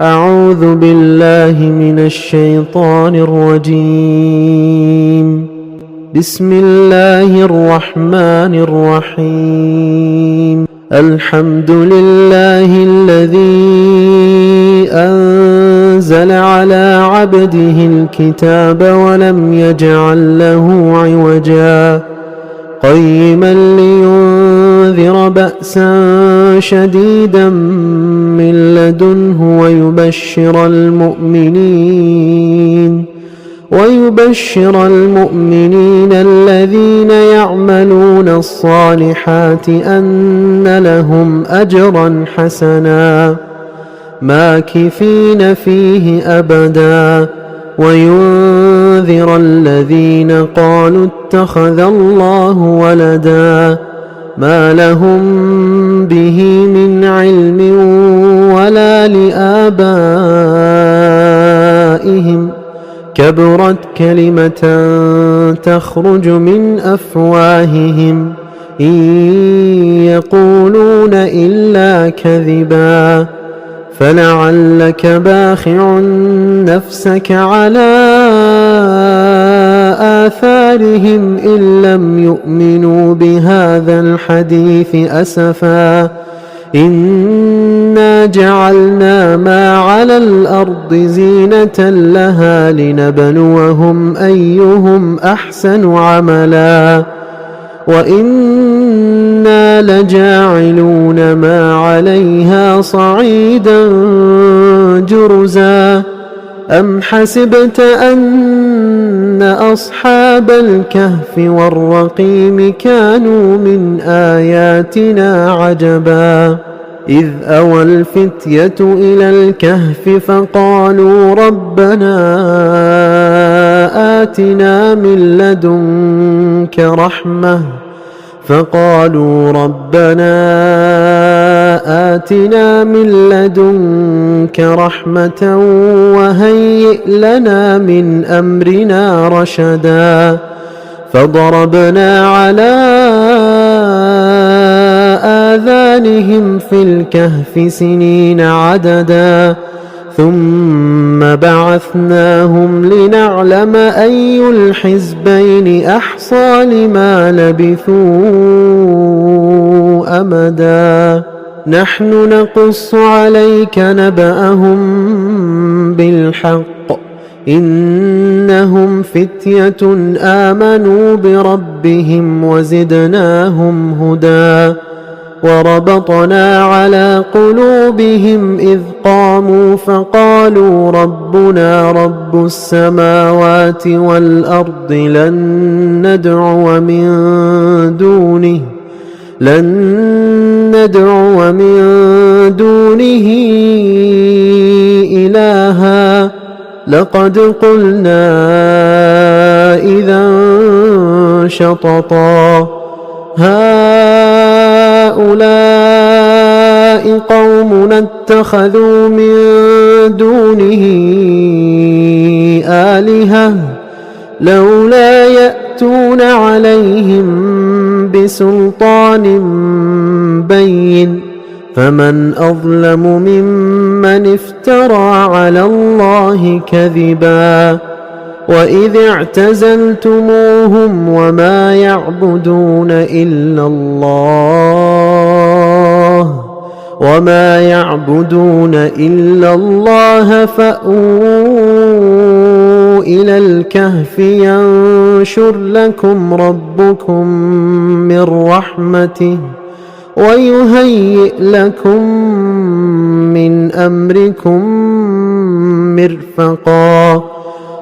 أعوذ بالله من الشيطان الرجيم. بسم الله الرحمن الرحيم. الحمد لله الذي أنزل على عبده الكتاب ولم يجعل له عوجا قيما لينذر بأسا شديدا من لدنه ويبشر المؤمنين الذين يعملون الصالحات أن لهم أجرا حسنا ماكثين فيه أبدا وينذر الذين قالوا اتخذ الله ولدا ما لهم به من علم ولا لآبائهم كبرت كلمة تخرج من أفواههم إن يقولون إلا كذبا فلعلك باخع نفسك على آثارهم إن لم يؤمنوا بهذا الحديث أسفا إنا جعلنا ما على الأرض زينة لها لنبلوهم أيهم أحسن عملا وإنا لجاعلون ما عليها صعيدا جرزا أم حسبت أن أصحاب الكهف والرقيم كانوا من آياتنا عجبا إذ أوى الفتية إلى الكهف فقالوا ربنا آتنا من لدنك رحمة وهيئ لنا من أمرنا رشدا فضربنا على آذانهم في الكهف سنين عددا ثم بعثناهم لنعلم أي الحزبين أحصى لما لبثوا أمدا نحن نقص عليك نبأهم بالحق إنهم فتية آمنوا بربهم وزدناهم هدى وربطنا على قلوبهم إذ قاموا فقالوا ربنا رب السماوات والأرض لن ندعو من دونه إلها لقد قلنا إذا شططا هؤلاء قومنا اتخذوا من دونه آلهة لولا يأتون عليهم بسلطان بين فمن أظلم ممن افترى على الله كذبا وإذ اعتزلتموهم وما يعبدون إلا الله فأووا إلى الكهف ينشر لكم ربكم من رحمته ويهيئ لكم من أمركم مرفقا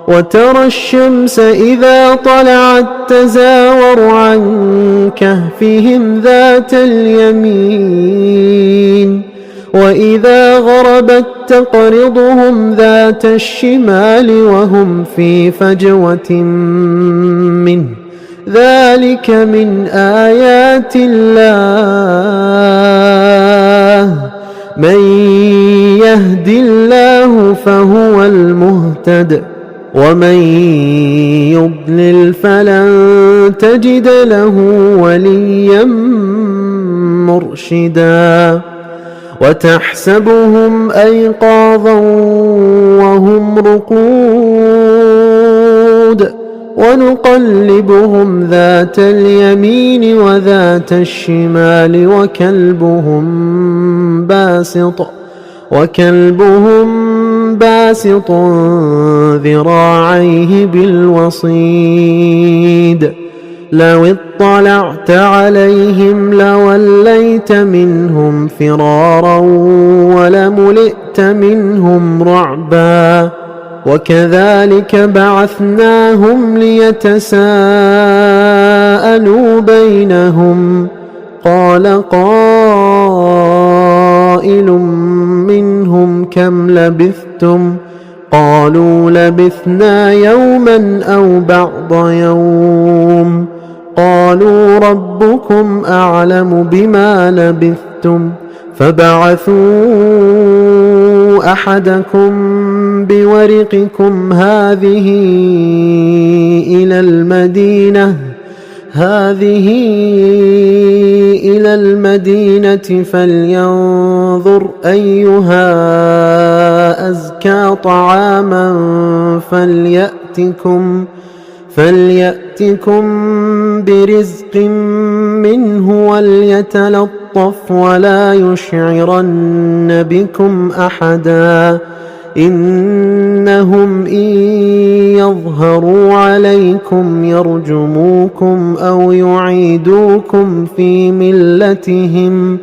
وترى الشمس إذا طلعت تزاور عن كهفهم ذات اليمين وإذا غربت تقرضهم ذات الشمال وهم في فجوة منه ذلك من آيات الله من يهد الله فهو المهتد ومن يضلل فلن تجد له وليا مرشدا وتحسبهم أيقاظا وهم رقود ونقلبهم ذات اليمين وذات الشمال وكلبهم باسط ذراعيه بالوصيد لو اطلعت عليهم لوليت منهم فرارا ولملئت منهم رعبا وكذلك بعثناهم ليتساءلوا بينهم قال قائل منهم كم لبثتم قالوا لبثنا يوما أو بعض يوم قالوا ربكم أعلم بما لبثتم فبعثوا أحدكم بورقكم هذه إلى المدينة فلينظر أيها أزكى طعاما فليأتكم برزق منه وليتلطف ولا يشعرن بكم أحدا إنهم إن يظهروا عليكم يرجموكم أو يعيدوكم في ملتهم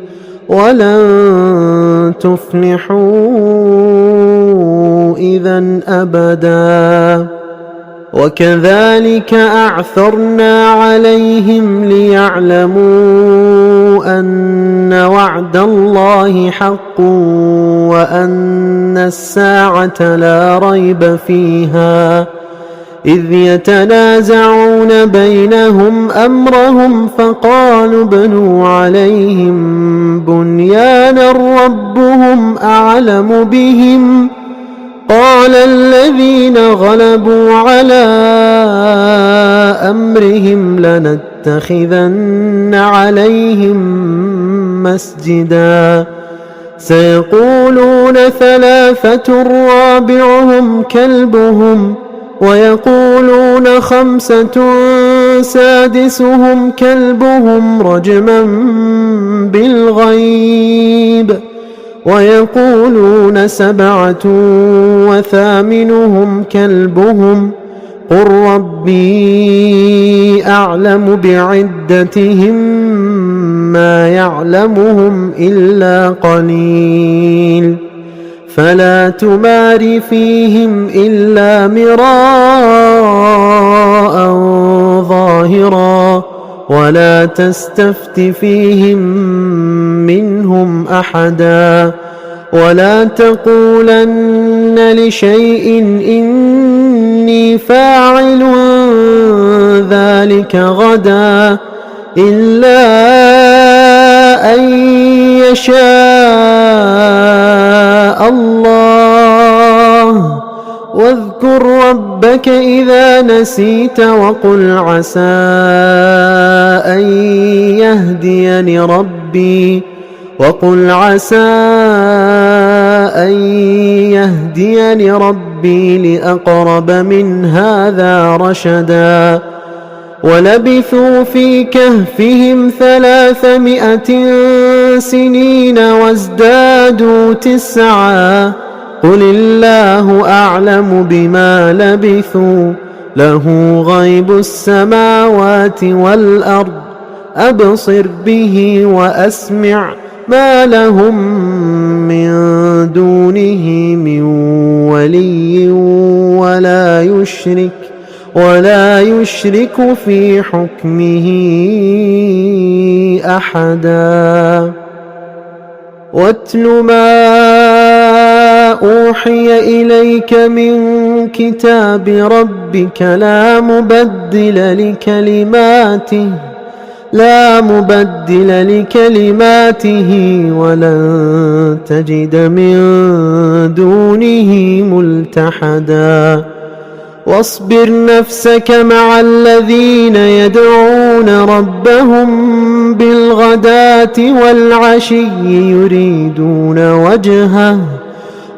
ولن تفلحوا إذا أبدا وكذلك أعثرنا عليهم ليعلموا أن وعد الله حق وأن الساعة لا ريب فيها إذ يتنازعون بينهم أمرهم فقالوا ابنوا عليهم بنيانا ربهم أعلم بهم قال الذين غلبوا على أمرهم لنتخذن عليهم مسجدا سيقولون ثلاثة رابعهم كلبهم ويقولون خمسة سادسهم كلبهم رجما بالغيب ويقولون سبعة وثامنهم كلبهم قل ربي أعلم بعدتهم ما يعلمهم إلا قليل فلا تمار فيهم إلا مراء ظاهرا ولا تستفت فيهم منهم أحدا ولا تقولن لشيء إني فاعل ذلك غدا إلا أن يشاء الله واذكر ربك إذا نسيت وقل عسى أن يهديني ربي لأقرب من هذا رشدا ولبثوا في كهفهم 300 سنين وازدادوا 9 قل الله أعلم بما لبثوا له غيب السماوات والأرض أبصر به وأسمع ما لهم من دونه من ولي ولا يشرك في حكمه أحدا واتل ما أوحي إليك من كتاب ربك لا مبدل لكلماته ولن تجد من دونه ملتحدا واصبر نفسك مع الذين يدعون ربهم بالغداة والعشي يريدون وجهه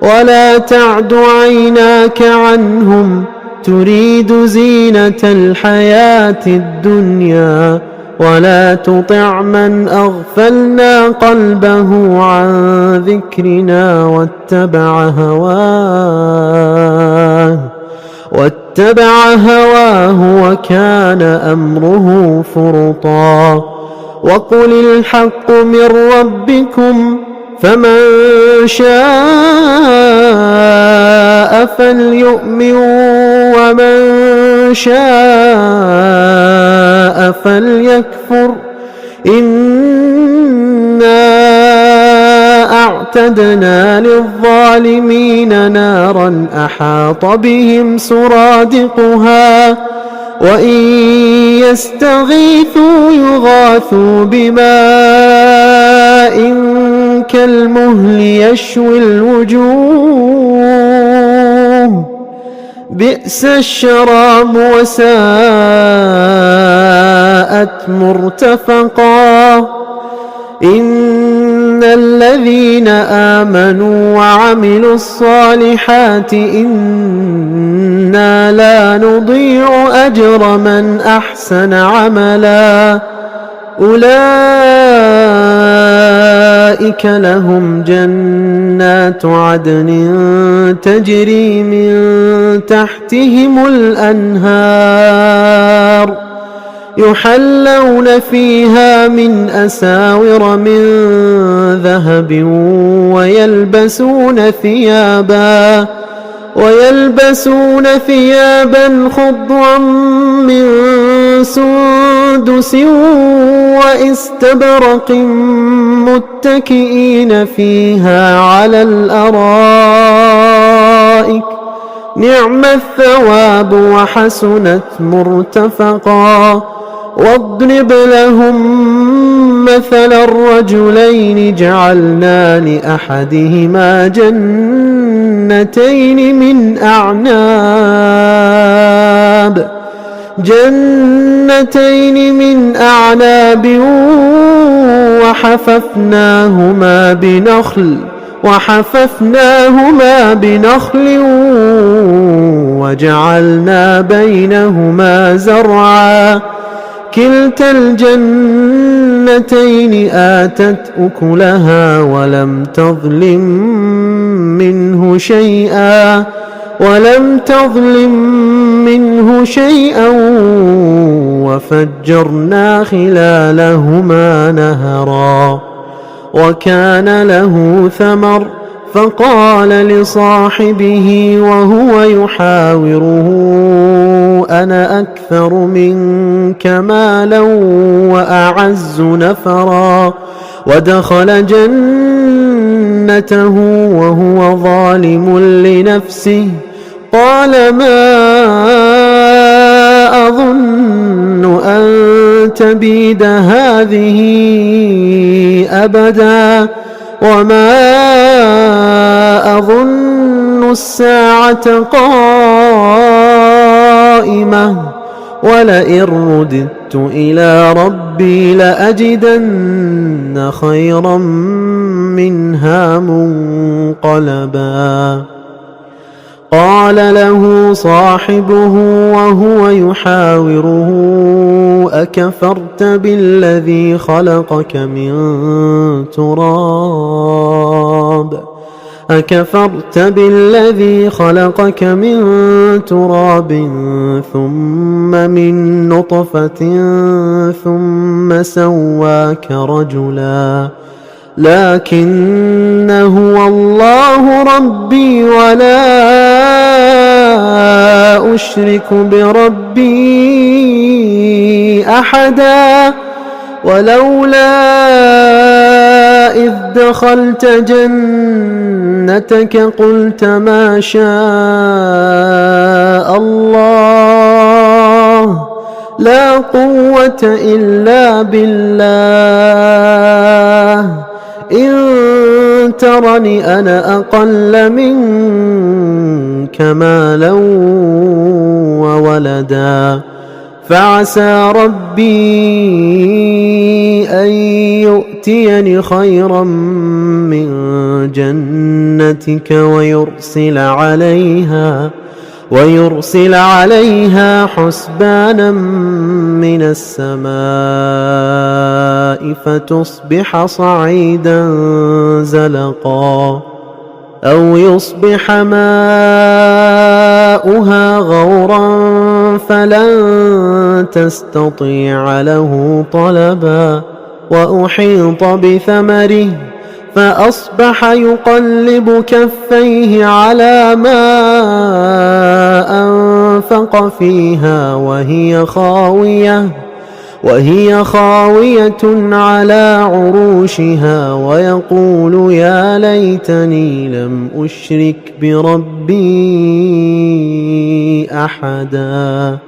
ولا تعد عيناك عنهم تريد زينة الحياة الدنيا ولا تطع من أغفلنا قلبه عن ذكرنا واتبع هواه وكان أمره فرطا وقل الحق من ربكم فمن شاء فليؤمن ومن شاء فليكفر إنا أعتدنا للظالمين نارا أحاط بهم سرادقها وإن يستغيثوا يغاثوا بماء كالمهل يشوي الوجوه بئس الشراب وساءت مرتفقا إن الذين آمنوا وعملوا الصالحات إنا لا نضيع أجر من أحسن عملا أولئك لهم جنات عدن تجري من تحتهم الأنهار يحلون فيها من أساور من ذهب ويلبسون ثيابا خضرا من سندس واستبرق متكئين فيها على الأرائك نعم الثواب وحسنت مرتفقا واضرب لهم مثل الرجلين جعلنا لأحدهما جنتين من أعناب وحففناهما بنخل وجعلنا بينهما زرعا كلتا الجنتين آتت أكلها ولم تظلم منه شيئا وفجرنا خلالهما نهرا وكان له ثمر فقال لصاحبه وهو يحاوره أنا أكثر منك مالا وأعز نفرا ودخل جنته وهو ظالم لنفسه قال ما أظن أن تبيد هذه أبدا وما أظن الساعة قائمة ولئن رددت إلى ربي لأجدن خيرا منها منقلبا قال له صاحبه وهو يحاوره أكفرت بالذي خلقك من تراب ثم من نطفة ثم سواك رجلا لكن هو الله ربي ولا أشرك بربي أحدا ولولا إذ دخلت جنتك قلت ما شاء الله لا قوة إلا بالله إن ترني أنا أقل منك مالا ولدا فعسى ربي أن يؤتيني خيرا من جنتك ويرسل عليها حسبانا من السماء فتصبح صعيدا زلقا أو يصبح ماؤها غورا فلن تستطيع له طلبا وأحيط بثمره فأصبح يقلب كفيه على ما أنفق فيها وهي خاوية على عروشها ويقول يا ليتني لم أشرك بربي أحدا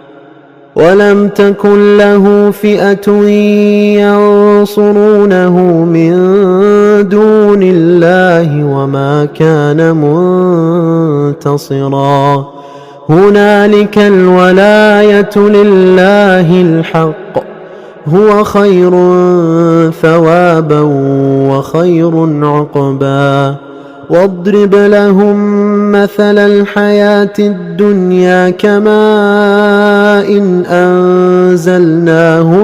ولم تكن له فئة ينصرونه من دون الله وما كان منتصرا هنالك الولاية لله الحق هو خير ثوابا وخير عقبا واضرب لهم مثل الحياة الدنيا كماء أنزلناه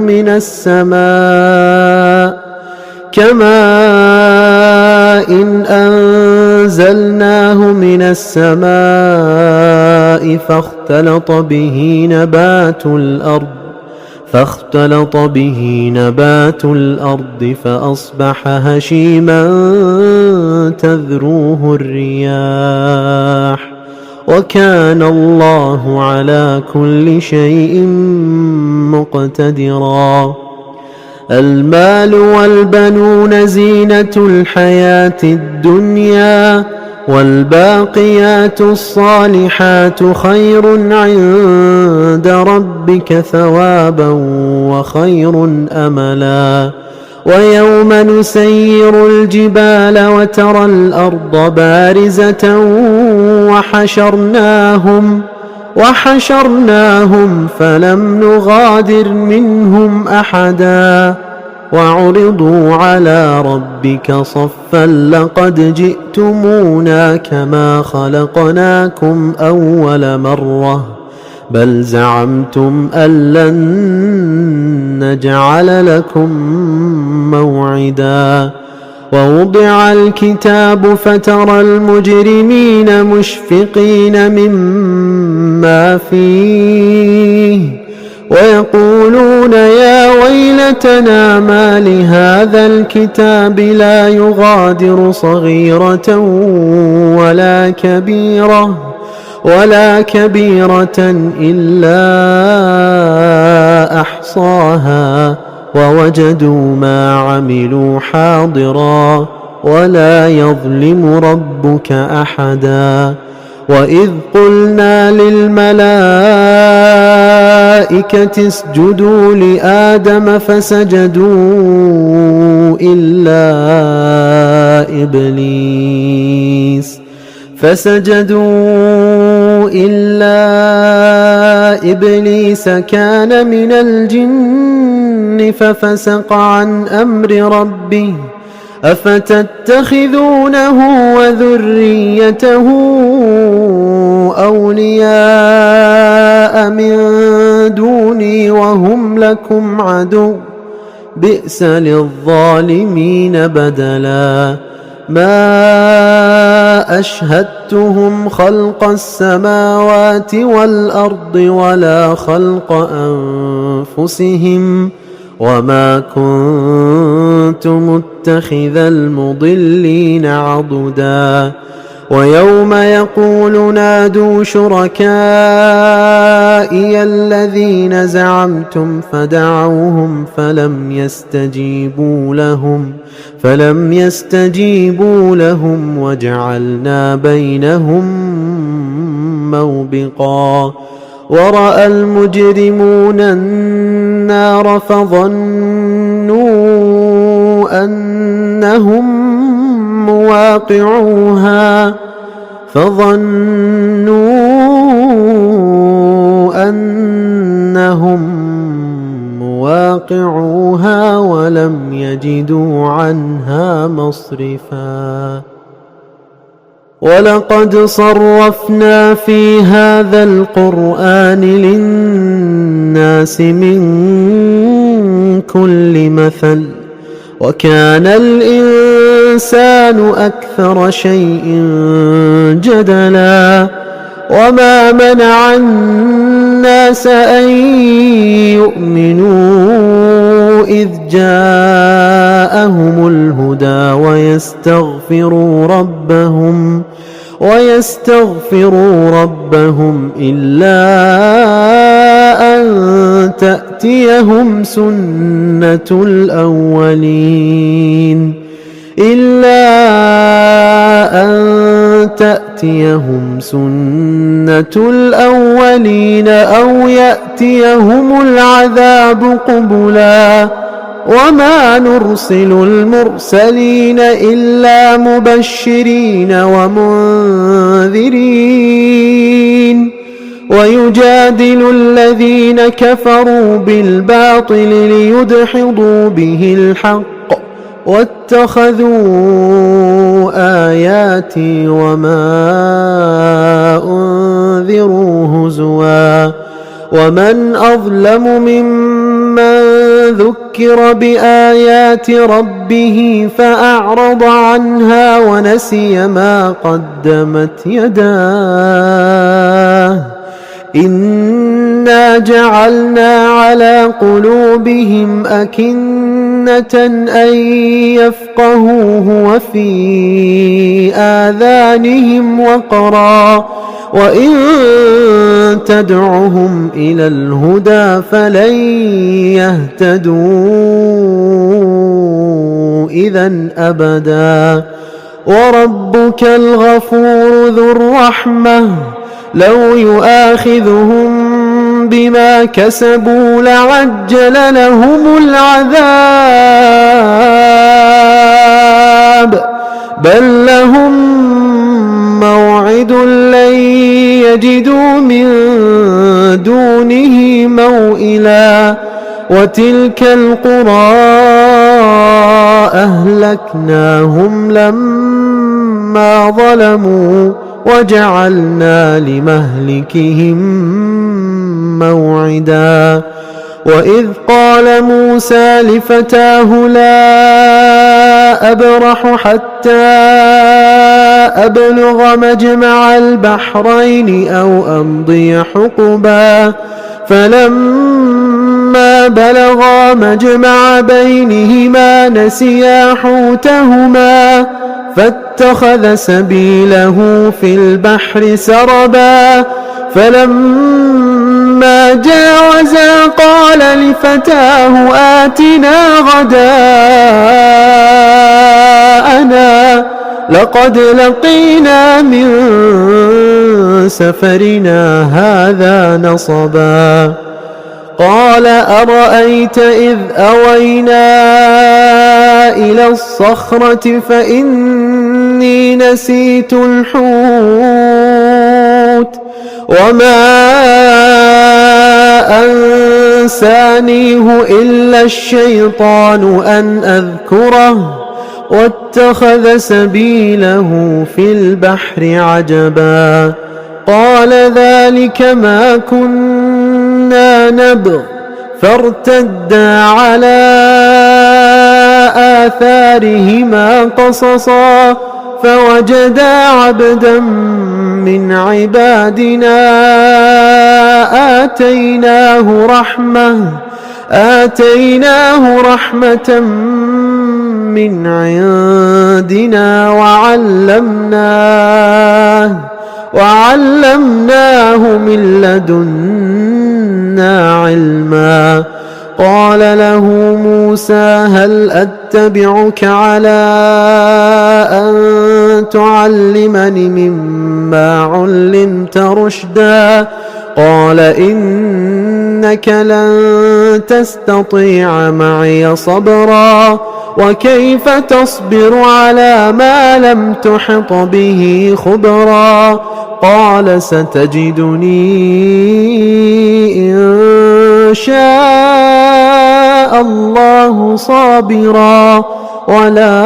من السماء فاختلط به نبات الأرض فأصبح هشيما تذروه الرياح وكان الله على كل شيء مقتدرا المال والبنون زينة الحياة الدنيا والباقيات الصالحات خير عند ربك ثوابا وخير أملا ويوم نسير الجبال وترى الأرض بارزة وحشرناهم فلم نغادر منهم أحدا وعرضوا على ربك صفا لقد جئتمونا كما خلقناكم أول مرة بل زعمتم أن لن نجعل لكم موعدا ووضع الكتاب فترى المجرمين مشفقين مما فيه ويقولون يا ويلتنا ما لهذا الكتاب لا يغادر صغيرة ولا كبيرة إلا أحصاها ووجدوا ما عملوا حاضرا ولا يظلم ربك أحدا وإذ قلنا للملائكة اسجدوا لآدم فسجدوا إلا إبليس كان من الجن ففسق عن أمر ربه أفتتخذونه وذريته أولياء من دوني وهم لكم عدو بئس للظالمين بدلا ما أشهدتهم خلق السماوات والأرض ولا خلق أنفسهم وما كنت متخذ المضلين عضدا ويوم يقول نادوا شركائي الذين زعمتم فدعوهم فلم يستجيبوا لهم وجعلنا بينهم موبقا ورأى المجرمون النار فظنوا أنهم مواقعوها فأقعوها ولم يجدوا عنها مصرفا ولقد صرفنا في هذا القرآن للناس من كل مثل وكان الإنسان أكثر شيء جدلا وما منع الناس أن يؤمنوا إذ جاءهم الهدى ويستغفروا ربهم إلا أن تأتيهم سنة الأولين أو يأتيهم العذاب قبلا وما نرسل المرسلين إلا مبشرين ومنذرين ويجادل الذين كفروا بالباطل ليدحضوا به الحق واتخذوا آياتي وما أنذروا هزوا ومن أظلم ممن ذكر بآيات ربه فأعرض عنها ونسي ما قدمت يداه إنا جعلنا على قلوبهم أكنة أن يفقهوه وفي آذانهم وقرا وإن تدعهم إلى الهدى فلن يهتدوا إذا أبدا وربك الغفور ذو الرحمة لو يؤاخذهم بما كسبوا لعجل لهم العذاب بل لهم موعد لن يجدوا من دونه موئلا وتلك القرى أهلكناهم لما ظلموا وجعلنا لمهلكهم موعدا وإذ قال موسى لفتاه لا أبرح حتى أبلغ مجمع البحرين أو أمضي حقبا فلما بلغا مجمع بينهما نسيا حوتهما فاتخذ سبيله في البحر سربا فلما جاوزا قال لفتاه آتنا غداءنا لقد لقينا من سفرنا هذا نصبا قال أرأيت إذ أوينا إلى الصخرة فإني نسيت الحوت وما أنسانيه إلا الشيطان أن أذكره واتخذ سبيله في البحر عجبا قال ذلك ما كنا نبغ فارتدا على آثارهما قصصا فوجدا عبدا من عبادنا آتيناه رحمة من عندنا وعلمناه من لدنا علما قال له موسى هل أتبعك على أن تعلمني مما علمت رشدا قال إنك لن تستطيع معي صبرا وكيف تصبر على ما لم تحط به خبرا قال ستجدني إن شاء شاء الله صابرا ولا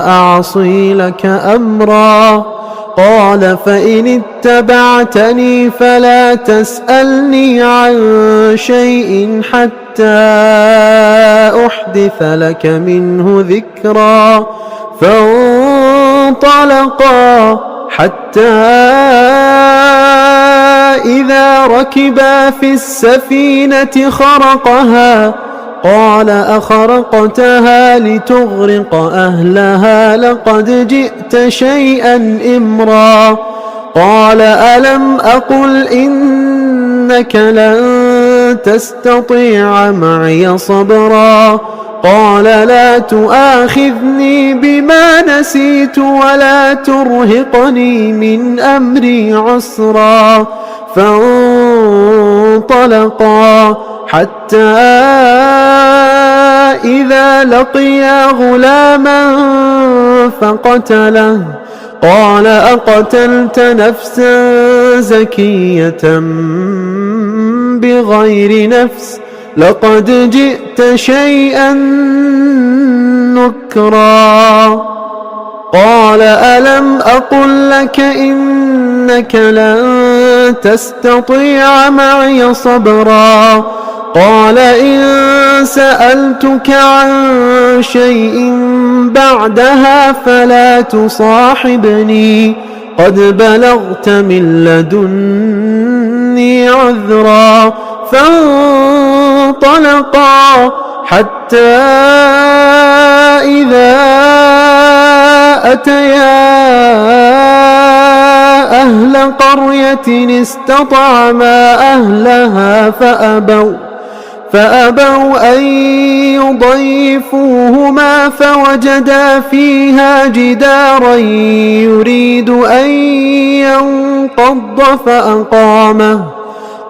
أعصي لك أمرا. قال فإن اتبعتني فلا تسألني عن شيء حتى أحدث لك منه ذكرا. فانطلقا حتى إذا ركبا في السفينة خرقها قال أخرقتها لتغرق أهلها لقد جئت شيئا إمرا. قال ألم أقل إنك لن تستطيع معي صبرا. قال لا تؤاخذني بما نسيت ولا ترهقني من أمري عسرا. فانطلقا حتى إذا لقيا غلاما فقتله قال أقتلت نفسا زكية بغير نفس لقد جئت شيئا نكرا. قال ألم أقل لك إنك لن تستطيع معي صبرا. قال إن سألتك عن شيء بعدها فلا تصاحبني قد بلغت من لدني عذرا. فانطلقا حتى إذا أتيا أهل قرية استطعما أهلها فأبوا أن يضيفوهما فوجدا فيها جدارا يريد أن ينقض فأقامه.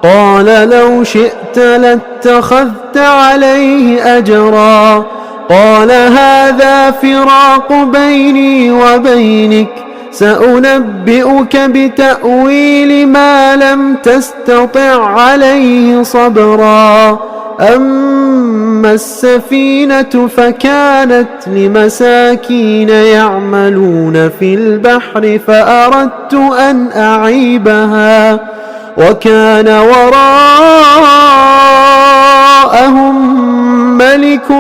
قال لو شئت لاتخذت عليه أجرا. قال هذا فراق بيني وبينك سأنبئك بتأويل ما لم تستطع عليه صبرا. أما السفينة فكانت لمساكين يعملون في البحر فأردت أن أعيبها وكان وراءهم ملك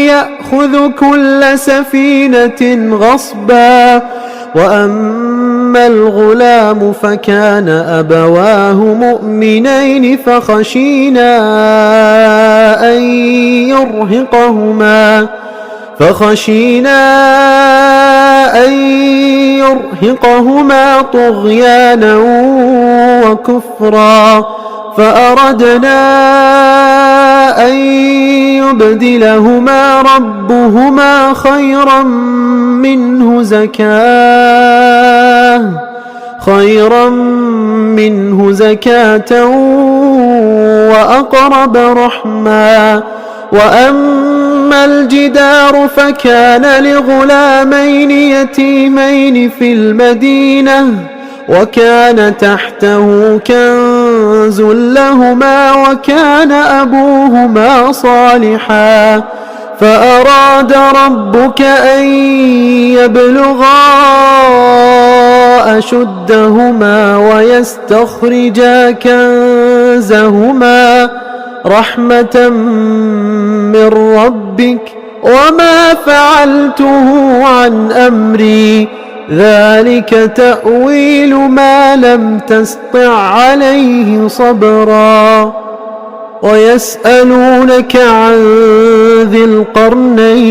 يأخذ كل سفينة غصبا. وأما الغلام فكان أبواه مؤمنين فخشينا أن يرهقهما طغيانا وكفرا. فأردنا أن يبدلهما ربهما خيرا منه زكاة وأقرب رحما. وأما الجدار فكان لغلامين يتيمين في المدينة وكان تحته كنز لهما وكان أبوهما صالحا. فأراد ربك أن يبلغا أشدهما ويستخرجا كنزهما رحمة من ربك وما فعلته عن أمري ذلك تأويل ما لم تسطع عليه صبرا. ويسألونك عن ذي القرنين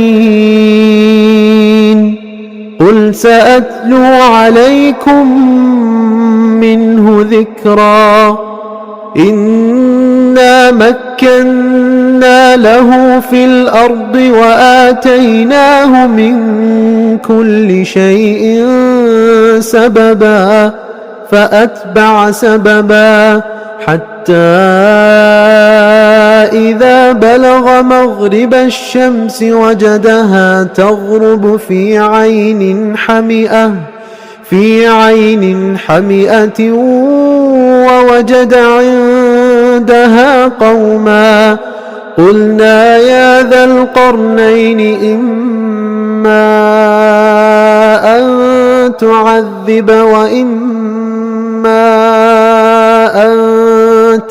قل سأتلو عليكم منه ذكرا. إنا مكنا له في الأرض وآتيناه من كل شيء سببا فأتبع سببا حتى إذا بلغ مغرب الشمس وجدها تغرب في عين حمئة ووجد عندها قوما قلنا يا ذا القرنين إما أن تعذب وإما أن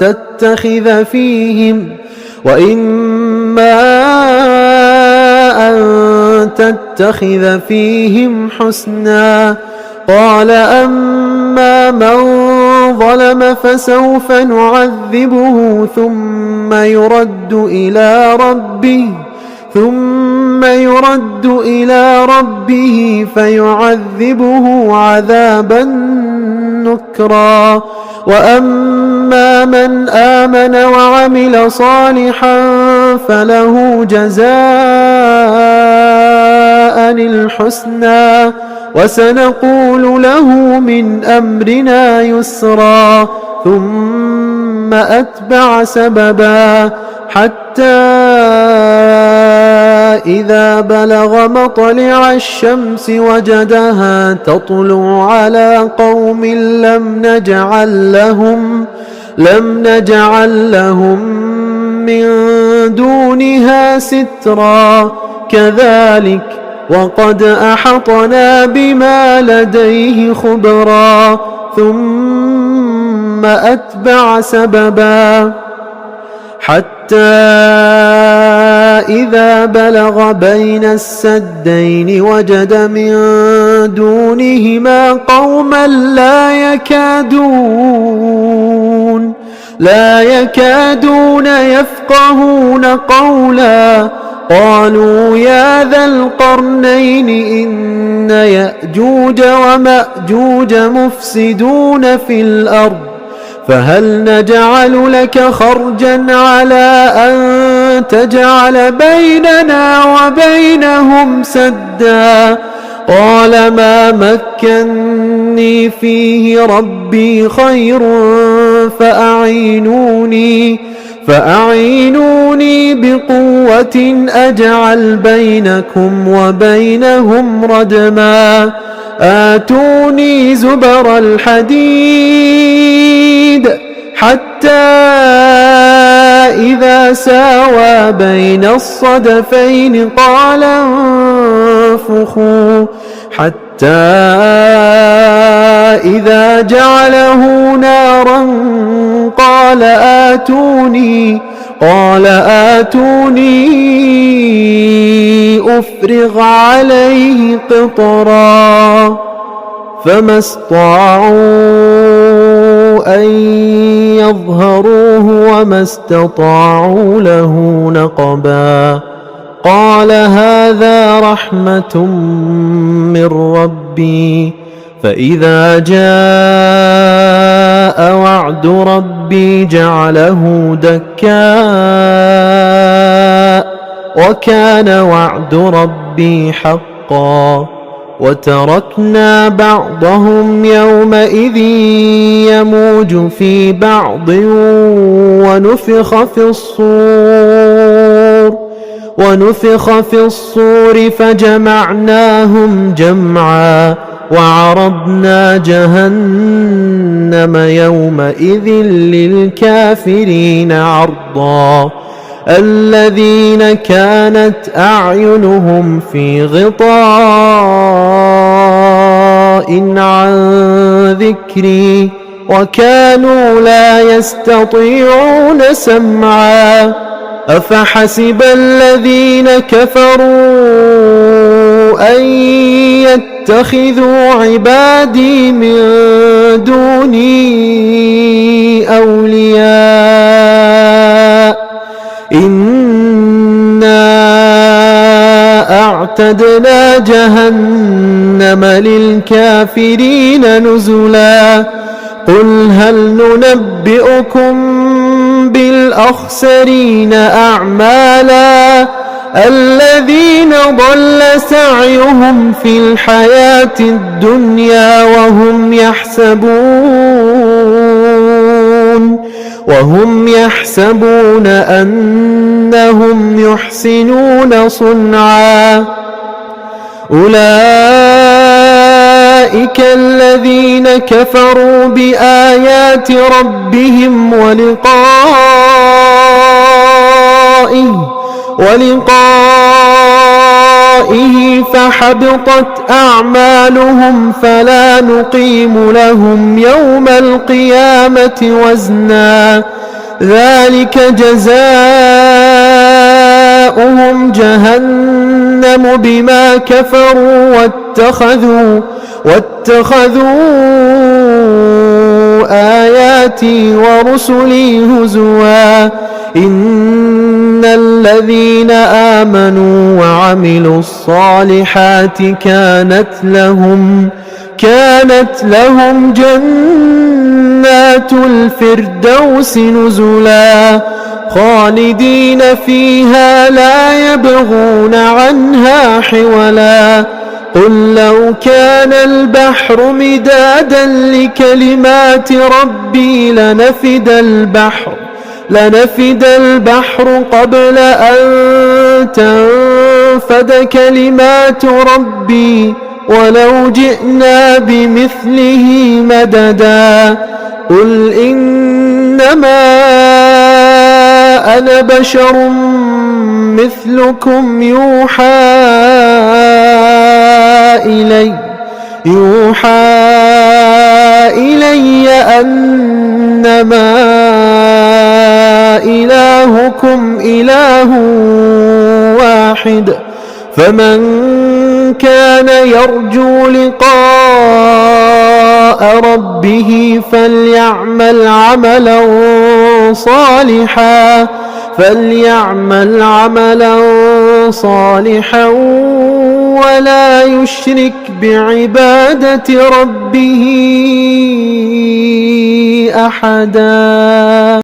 تتخذ فيهم حسنا. قال أما من ظلم فسوف نعذبه ثم يرد إلى ربه فيعذبه عذابا نكرا. وأما من آمن وعمل صالحا فله جزاء الحسنى وسنقول له من أمرنا يسرا. ثم أتبع سببا حتى إذا بلغ مطلع الشمس وجدها تطلع على قوم لم نجعل لهم من دونها سترا. كذلك وقد أحطنا بما لديه خبرا. ثم أتبع سببا حتى إذا بلغ بين السدين وجد من دونهما قوما لا يكادون يفقهون قولا. قالوا يا ذا القرنين إن يأجوج ومأجوج مفسدون في الأرض فهل نجعل لك خرجا على أن تجعل بيننا وبينهم سدا. قال ما مكني فيه ربي خير فأعينوني بقوة أجعل بينكم وبينهم ردما. آتوني زبر الحديد حتى إذا ساوى بين الصدفين قال انفخوا حتى إذا جعله نارا قال آتوني أفرغ عليه قطرا. فما استطاعوا أن يظهروه وما استطاعوا له نقبا. قال هذا رحمة من ربي فإذا جاء وعد ربي جعله دكاء وكان وعد ربي حقا. وتركنا بعضهم يومئذ يموج في بعض ونفخ في الصور فجمعناهم جمعا وعرضنا جهنم يومئذ للكافرين عرضا. الذين كانت أعينهم في غطاء عن ذكري وكانوا لا يستطيعون سمعا. أفحسب الذين كفروا أن يتخذوا عبادي من دوني أولياء إنا أعتدنا جهنم للكافرين نزلا. قل هل ننبئكم بالأخسرين أعمالا الذين ضل سعيهم في الحياة الدنيا وهم يحسبون أنهم يحسنون صنعا. أولئك أولئك الذين كفروا بآيات ربهم ولقائه فحبطت أعمالهم فلا نقيم لهم يوم القيامة وزنا ذلك جزاؤهم جهنم بما كفروا واتخذوا آياتي ورسلي هزوا إن الذين آمنوا وعملوا الصالحات كانت لهم جنات الفردوس نزلا خالدين فيها لا يبغون عنها حولا قل لو كان البحر مدادا لكلمات ربي لنفد البحر قبل أن تنفد كلمات ربي ولو جئنا بمثله مددا قل إنما أنا بشر مثلكم يوحى إلي أنما إلهكم إله واحد فمن كان يرجو لقاء ربه فليعمل عملا صالحا ولا يشرك بعبادة ربه أحدا.